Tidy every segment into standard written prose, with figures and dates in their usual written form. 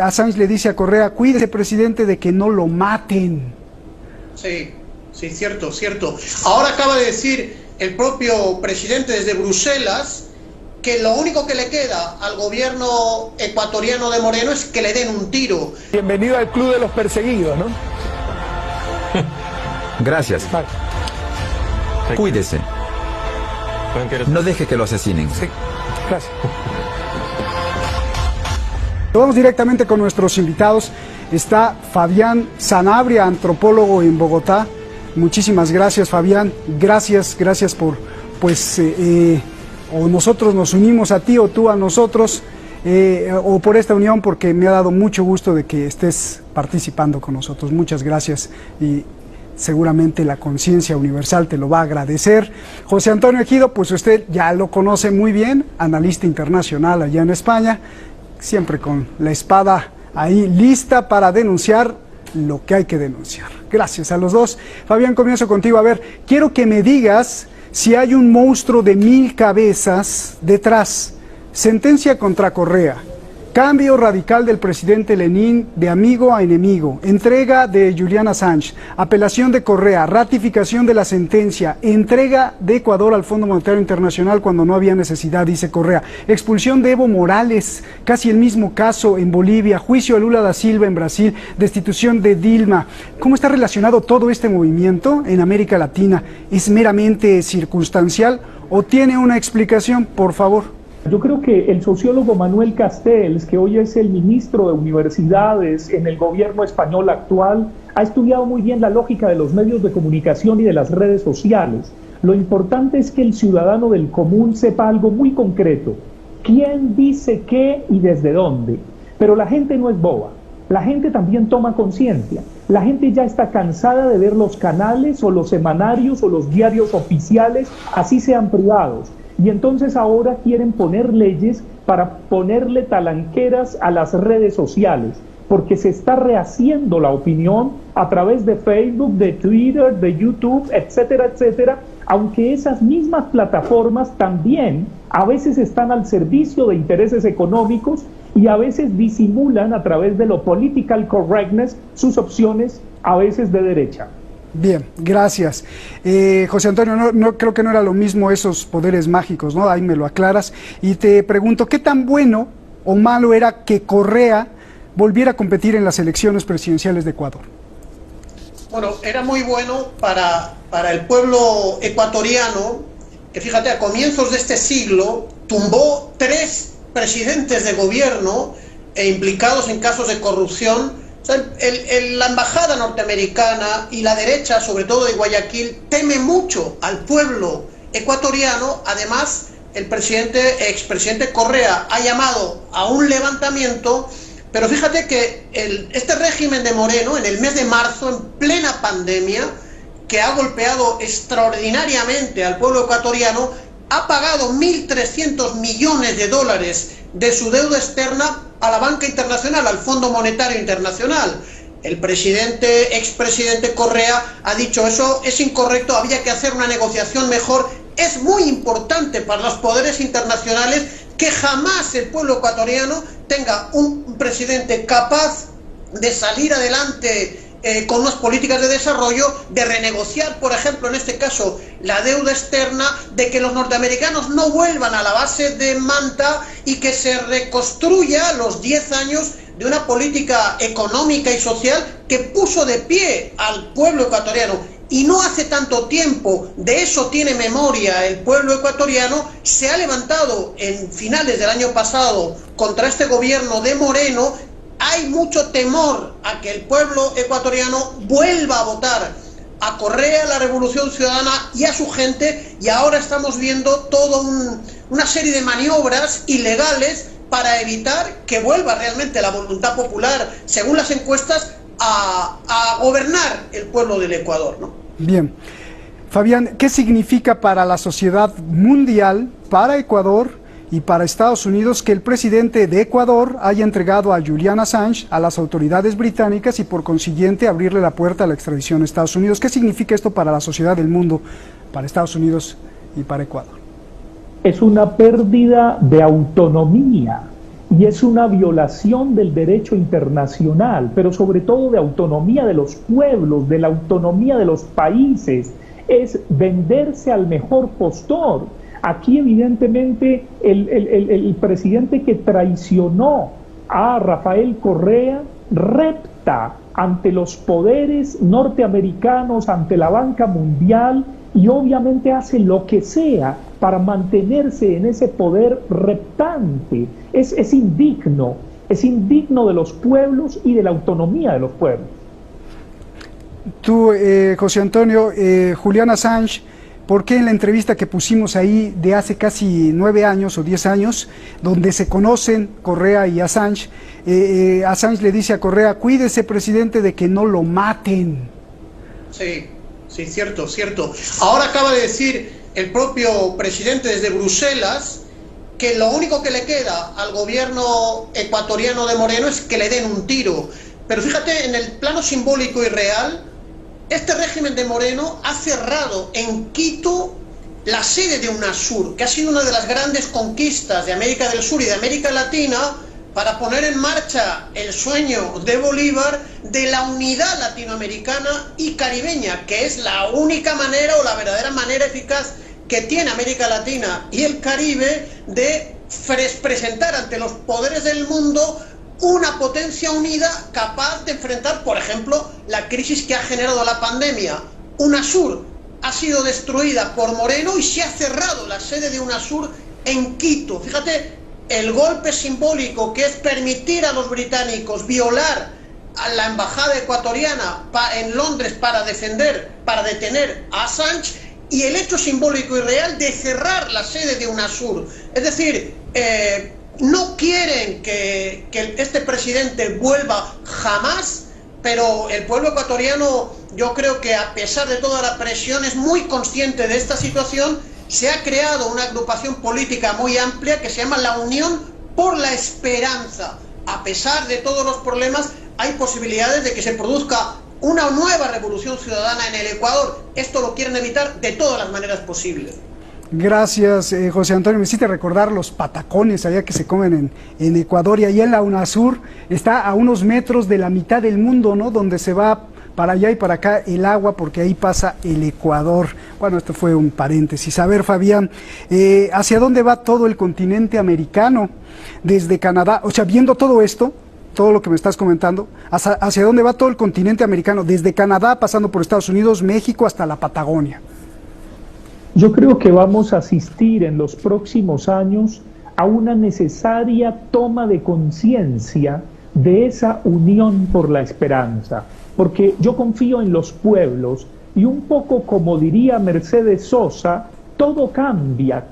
Assange le dice a Correa, cuídese, presidente, de que no lo maten. Sí, sí, cierto, cierto. Ahora acaba de decir el propio presidente desde Bruselas que lo único que le queda al gobierno ecuatoriano de Moreno es que le den un tiro. Bienvenido al club de los perseguidos, ¿no? Gracias. Cuídese. No deje que lo asesinen. Sí, gracias. Vamos directamente con nuestros invitados. Está Fabián Sanabria, antropólogo en Bogotá. Muchísimas gracias, Fabián. Gracias por, o nosotros nos unimos a ti o tú a nosotros, o por esta unión, porque me ha dado mucho gusto de que estés participando con nosotros. Muchas gracias y seguramente la conciencia universal te lo va a agradecer. José Antonio Ejido, pues usted ya lo conoce muy bien, analista internacional allá en España, siempre con la espada ahí lista para denunciar lo que hay que denunciar. Gracias a los dos. Fabián, comienzo contigo. A ver, quiero que me digas si hay un monstruo de 1000 cabezas detrás. Sentencia contra Correa. Cambio radical del presidente Lenin de amigo a enemigo. Entrega de Julian Assange. Apelación de Correa. Ratificación de la sentencia. Entrega de Ecuador al Fondo Monetario Internacional cuando no había necesidad, dice Correa. Expulsión de Evo Morales. Casi el mismo caso en Bolivia. Juicio a Lula da Silva en Brasil. Destitución de Dilma. ¿Cómo está relacionado todo este movimiento en América Latina? ¿Es meramente circunstancial o tiene una explicación? Por favor. Yo creo que el sociólogo Manuel Castells, que hoy es el ministro de Universidades en el gobierno español actual, ha estudiado muy bien la lógica de los medios de comunicación y de las redes sociales. Lo importante es que el ciudadano del común sepa algo muy concreto. ¿Quién dice qué y desde dónde? Pero la gente no es boba. La gente también toma conciencia. La gente ya está cansada de ver los canales o los semanarios o los diarios oficiales, así sean privados. Y entonces ahora quieren poner leyes para ponerle talanqueras a las redes sociales, porque se está rehaciendo la opinión a través de Facebook, de Twitter, de YouTube, etcétera, etcétera, aunque esas mismas plataformas también a veces están al servicio de intereses económicos y a veces disimulan a través de lo political correctness sus opciones, a veces de derecha. Bien, gracias. José Antonio, no creo que no era lo mismo esos poderes mágicos, ¿no? Ahí me lo aclaras. Y te pregunto, ¿qué tan bueno o malo era que Correa volviera a competir en las elecciones presidenciales de Ecuador? Bueno, era muy bueno para el pueblo ecuatoriano, que fíjate, a comienzos de este siglo tumbó 3 presidentes de gobierno implicados en casos de corrupción. O sea, la embajada norteamericana y la derecha, sobre todo de Guayaquil, teme mucho al pueblo ecuatoriano. Además, el expresidente Correa ha llamado a un levantamiento, pero fíjate que este régimen de Moreno, en el mes de marzo, en plena pandemia, que ha golpeado extraordinariamente al pueblo ecuatoriano, ha pagado 1.300 millones de dólares de su deuda externa a la banca internacional, al Fondo Monetario Internacional. El expresidente Correa ha dicho eso es incorrecto, había que hacer una negociación mejor. Es muy importante para los poderes internacionales que jamás el pueblo ecuatoriano tenga un presidente capaz de salir adelante con unas políticas de desarrollo, de renegociar, por ejemplo, en este caso, la deuda externa, de que los norteamericanos no vuelvan a la base de Manta y que se reconstruya los 10 años de una política económica y social que puso de pie al pueblo ecuatoriano. Y no hace tanto tiempo, de eso tiene memoria el pueblo ecuatoriano, se ha levantado en finales del año pasado contra este gobierno de Moreno. Hay mucho temor a que el pueblo ecuatoriano vuelva a votar a Correa, a la Revolución Ciudadana y a su gente, y ahora estamos viendo toda una serie de maniobras ilegales para evitar que vuelva realmente la voluntad popular, según las encuestas, a gobernar el pueblo del Ecuador, ¿no? Bien. Fabián, ¿qué significa para la sociedad mundial, para Ecuador y para Estados Unidos, que el presidente de Ecuador haya entregado a Julian Assange a las autoridades británicas y por consiguiente abrirle la puerta a la extradición a Estados Unidos? ¿Qué significa esto para la sociedad del mundo, para Estados Unidos y para Ecuador? Es una pérdida de autonomía y es una violación del derecho internacional, pero sobre todo de autonomía de los pueblos, de la autonomía de los países. Es venderse al mejor postor. Aquí evidentemente el presidente que traicionó a Rafael Correa repta ante los poderes norteamericanos, ante la banca mundial, y obviamente hace lo que sea para mantenerse en ese poder reptante. Es indigno de los pueblos y de la autonomía de los pueblos. Tú, José Antonio, Julian Assange, ¿por qué en la entrevista que pusimos ahí de hace casi 9 años o 10 años, donde se conocen Correa y Assange, Assange le dice a Correa: cuídese, presidente, de que no lo maten? Sí, sí, cierto, cierto. Ahora acaba de decir el propio presidente desde Bruselas que lo único que le queda al gobierno ecuatoriano de Moreno es que le den un tiro. Pero fíjate, en el plano simbólico y real, este régimen de Moreno ha cerrado en Quito la sede de UNASUR, que ha sido una de las grandes conquistas de América del Sur y de América Latina para poner en marcha el sueño de Bolívar de la unidad latinoamericana y caribeña, que es la única manera o la verdadera manera eficaz que tiene América Latina y el Caribe de presentar ante los poderes del mundo una potencia unida capaz de enfrentar, por ejemplo, la crisis que ha generado la pandemia. UNASUR ha sido destruida por Moreno y se ha cerrado la sede de UNASUR en Quito. Fíjate el golpe simbólico que es permitir a los británicos violar a la embajada ecuatoriana en Londres para detener a Assange, y el hecho simbólico y real de cerrar la sede de UNASUR. Es decir, no quieren que este presidente vuelva jamás, pero el pueblo ecuatoriano, yo creo que a pesar de toda la presión, es muy consciente de esta situación. Se ha creado una agrupación política muy amplia que se llama la Unión por la Esperanza. A pesar de todos los problemas, hay posibilidades de que se produzca una nueva revolución ciudadana en el Ecuador. Esto lo quieren evitar de todas las maneras posibles. Gracias, José Antonio. Me hiciste recordar los patacones allá que se comen en Ecuador, y allá en la UNASUR está a unos metros de la mitad del mundo, ¿no? Donde se va para allá y para acá el agua, porque ahí pasa el Ecuador. Bueno, esto fue un paréntesis. A ver, Fabián, ¿hacia dónde va todo el continente americano desde Canadá? O sea, viendo todo esto, todo lo que me estás comentando, ¿hacia dónde va todo el continente americano? Desde Canadá, pasando por Estados Unidos, México, hasta la Patagonia. Yo creo que vamos a asistir en los próximos años a una necesaria toma de conciencia de esa unión por la esperanza, porque yo confío en los pueblos, y un poco como diría Mercedes Sosa, todo cambia,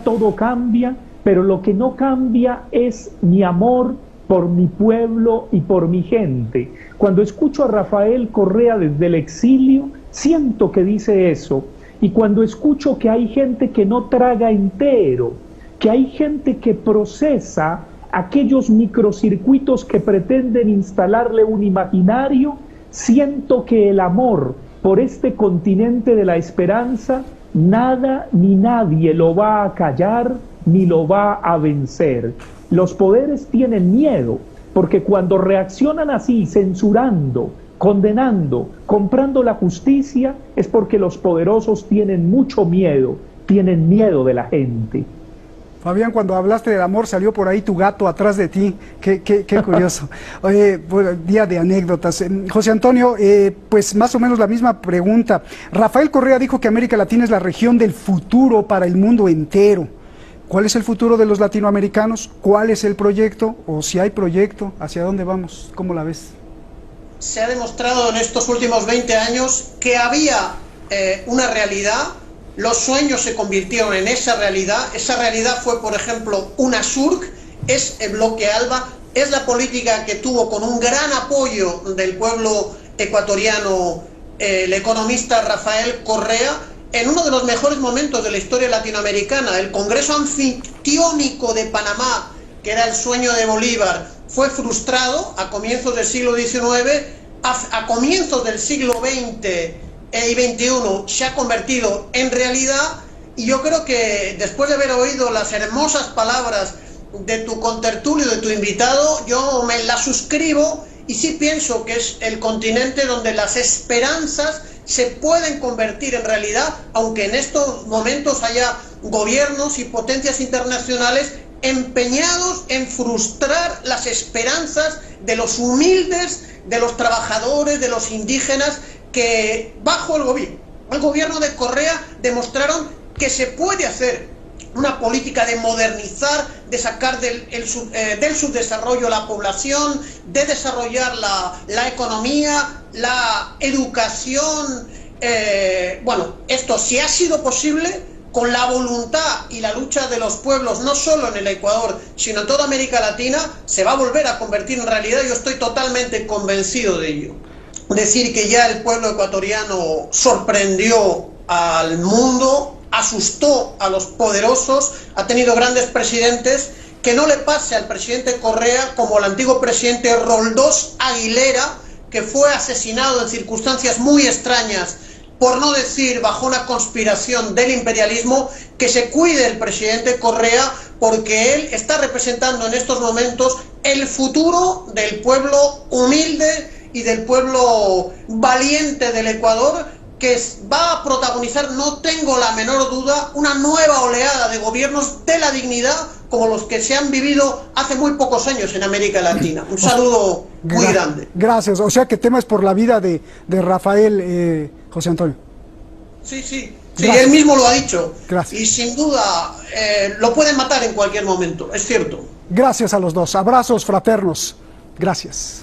todo cambia, pero lo que no cambia es mi amor por mi pueblo y por mi gente. Cuando escucho a Rafael Correa desde el exilio, siento que dice eso. Y cuando escucho que hay gente que no traga entero, que hay gente que procesa aquellos microcircuitos que pretenden instalarle un imaginario, siento que el amor por este continente de la esperanza, nada ni nadie lo va a callar ni lo va a vencer. Los poderes tienen miedo, porque cuando reaccionan así, censurando, condenando, comprando la justicia, es porque los poderosos tienen mucho miedo, tienen miedo de la gente. Fabián, cuando hablaste del amor, salió por ahí tu gato atrás de ti. Qué curioso. Oye, bueno, día de anécdotas. José Antonio, pues más o menos la misma pregunta. Rafael Correa dijo que América Latina es la región del futuro para el mundo entero. ¿Cuál es el futuro de los latinoamericanos? ¿Cuál es el proyecto? O si hay proyecto, ¿hacia dónde vamos? ¿Cómo la ves? Se ha demostrado en estos últimos 20 años que había una realidad. Los sueños se convirtieron en esa realidad. Esa realidad fue, por ejemplo, UNASUR, es el bloque ALBA, es la política que tuvo con un gran apoyo del pueblo ecuatoriano el economista Rafael Correa, en uno de los mejores momentos de la historia latinoamericana. El Congreso Anfitriónico de Panamá, que era el sueño de Bolívar, fue frustrado a comienzos del siglo XIX, a comienzos del siglo XX y XXI se ha convertido en realidad, y yo creo que después de haber oído las hermosas palabras de tu contertulio, de tu invitado, yo me la suscribo y sí pienso que es el continente donde las esperanzas se pueden convertir en realidad, aunque en estos momentos haya gobiernos y potencias internacionales empeñados en frustrar las esperanzas de los humildes, de los trabajadores, de los indígenas, que bajo el gobierno de Correa demostraron que se puede hacer una política de modernizar, de sacar del subdesarrollo la población, de desarrollar la economía, la educación. Bueno, esto sí ha sido posible con la voluntad y la lucha de los pueblos, no solo en el Ecuador, sino en toda América Latina. Se va a volver a convertir en realidad, yo estoy totalmente convencido de ello. Decir que ya el pueblo ecuatoriano sorprendió al mundo, asustó a los poderosos, ha tenido grandes presidentes, que no le pase al presidente Correa como al antiguo presidente Roldós Aguilera, que fue asesinado en circunstancias muy extrañas, por no decir bajo una conspiración del imperialismo. Que se cuide el presidente Correa, porque él está representando en estos momentos el futuro del pueblo humilde y del pueblo valiente del Ecuador, que va a protagonizar, no tengo la menor duda, una nueva oleada de gobiernos de la dignidad como los que se han vivido hace muy pocos años en América Latina. Un saludo muy grande. Gracias. O sea que temas por la vida de Rafael, José Antonio. Sí, sí. Sí, él mismo lo ha dicho. Gracias. Y sin duda lo pueden matar en cualquier momento, es cierto. Gracias a los dos. Abrazos fraternos. Gracias.